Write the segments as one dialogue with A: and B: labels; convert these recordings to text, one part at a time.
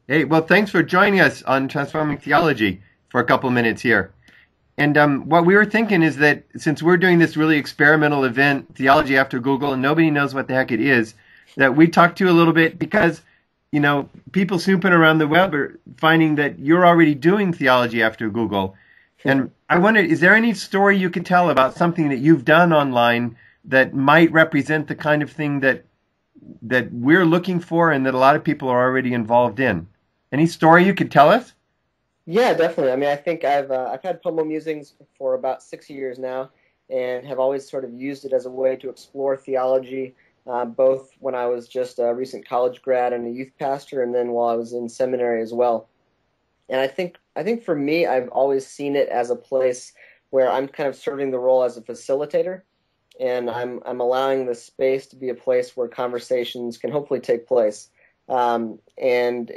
A: Hey, well, thanks for joining us on Transforming Theology for a couple minutes here. And what we were thinking is that since we're doing this really experimental event, Theology After Google, and nobody knows what the heck it is, that we talk to you a little bit because, people snooping around the web are finding that you're already doing Theology After Google. And I wondered, is there any story you could tell about something that you've done online that might represent the kind of thing that we're looking for and that a lot of people are already involved in? Any story you could tell us?
B: Yeah, definitely. I mean, I think I've had Pomo Musings for about 6 years now, and have always sort of used it as a way to explore theology, both when I was just a recent college grad and a youth pastor, and then while I was in seminary as well. And I think for me, I've always seen it as a place where I'm kind of serving the role as a facilitator, and I'm allowing the space to be a place where conversations can hopefully take place. And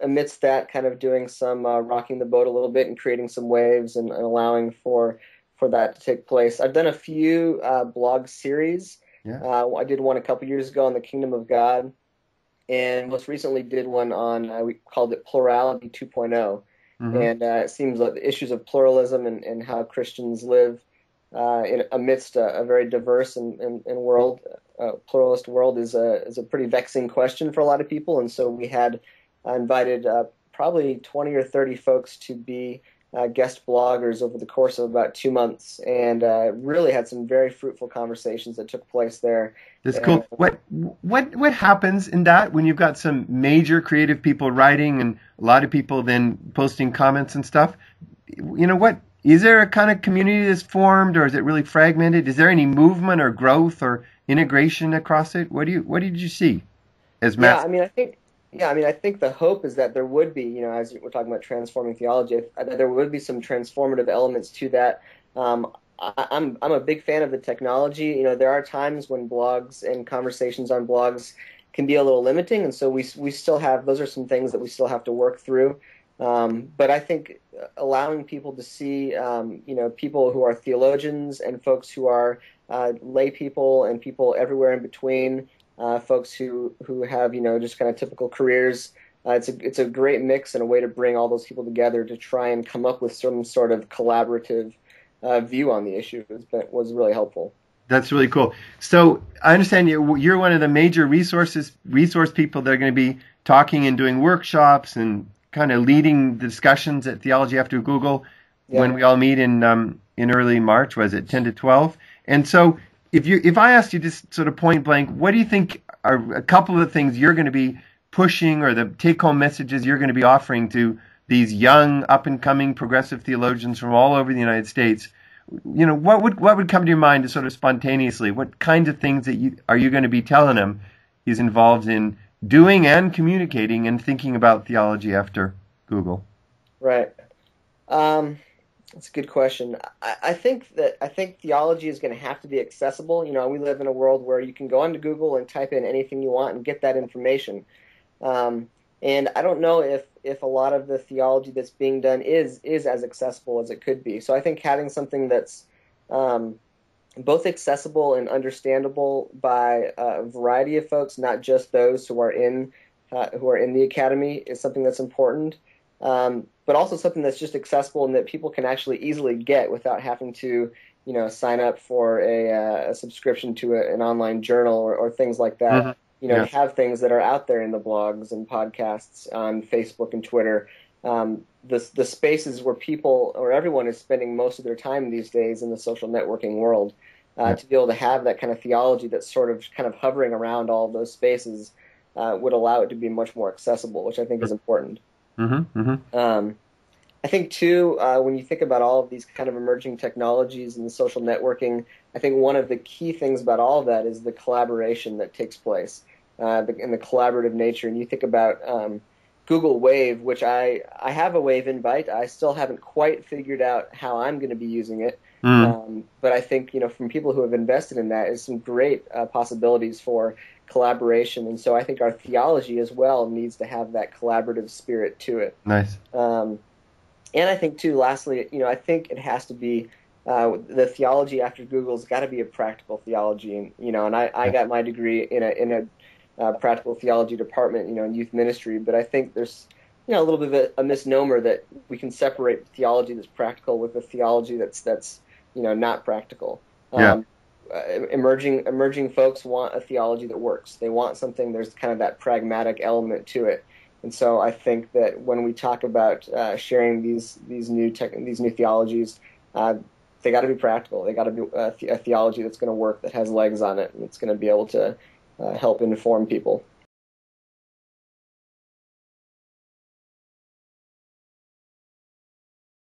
B: amidst that, kind of doing some rocking the boat a little bit and creating some waves and allowing for that to take place. I've done a few blog series.
A: Yeah.
B: I did one a couple years ago on the Kingdom of God, and most recently did one on we called it Plurality 2.0.
A: Hmm.
B: And it seems like the issues of pluralism and how Christians live amidst a very diverse and pluralist world is a pretty vexing question for a lot of people. And so we had invited probably 20 or 30 folks to be guest bloggers over the course of about 2 months, and really had some very fruitful conversations that took place there.
A: That's
B: And
A: cool. What happens in that when you've got some major creative people writing and a lot of people then posting comments and stuff? What is there a kind of community that's formed, or is it really fragmented? Is there any movement or growth or integration across it? What did you see as
B: Yeah,
A: Matt?
B: I mean, I think the hope is that there would be, as we're talking about transforming theology, that there would be some transformative elements to that. I'm a big fan of the technology. There are times when blogs and conversations on blogs can be a little limiting, and so we still have those are some things that we still have to work through. But I think allowing people to see, people who are theologians and folks who are lay people and people everywhere in between, folks who have just kind of typical careers. It's a great mix and a way to bring all those people together to try and come up with some sort of collaborative view on the issue was really helpful.
A: That's really cool. So I understand you're one of the major resource people that are going to be talking and doing workshops and kind of leading the discussions at Theology After Google when
B: Yeah.
A: we all meet in early March. Was it 10 to 12? And so if I asked you just sort of point blank, what do you think are a couple of the things you're going to be pushing or the take home messages you're going to be offering to these young up and coming progressive theologians from all over the United States? What would come to your mind to sort of spontaneously? What kinds of things that you are you going to be telling them is involved in doing and communicating and thinking about theology after Google?
B: Right. That's a good question. I think theology is going to have to be accessible. We live in a world where you can go onto Google and type in anything you want and get that information. Um, and I don't know if a lot of the theology that's being done is as accessible as it could be. So I think having something that's um, both accessible and understandable by a variety of folks, not just those who are in the academy, is something that's important. But also something that's just accessible and that people can actually easily get without having to, sign up for a subscription to an online journal or things like that.
A: Hmm.
B: To
A: Yeah.
B: have things that are out there in the blogs and podcasts on Facebook and Twitter. The spaces where people or everyone is spending most of their time these days in the social networking world,
A: Yeah.
B: to be able to have that kind of theology that's sort of kind of hovering around all of those spaces, would allow it to be much more accessible, which I think is important.
A: Hmm. Hmm.
B: Um, I think too, when you think about all of these kind of emerging technologies and the social networking, I think one of the key things about all of that is the collaboration that takes place, and the collaborative nature. And you think about Google Wave, which I have a Wave invite. I still haven't quite figured out how I'm going to be using it.
A: Mm.
B: But I think, from people who have invested in that is some great possibilities for collaboration. And so I think our theology as well needs to have that collaborative spirit to it.
A: Nice.
B: Um, and I think too, lastly, I think it has to be the theology after Google's got to be a practical theology, and I
A: Yeah.
B: got my degree in a practical theology department, in youth ministry. But I think there's a little bit of a misnomer that we can separate theology that's practical with the theology that's not practical.
A: Yeah.
B: Emerging folks want a theology that works. They want something. There's kind of that pragmatic element to it. And so I think that when we talk about sharing these new theologies, they got to be practical. They got to be a theology that's going to work, that has legs on it, and it's going to be able to help inform people.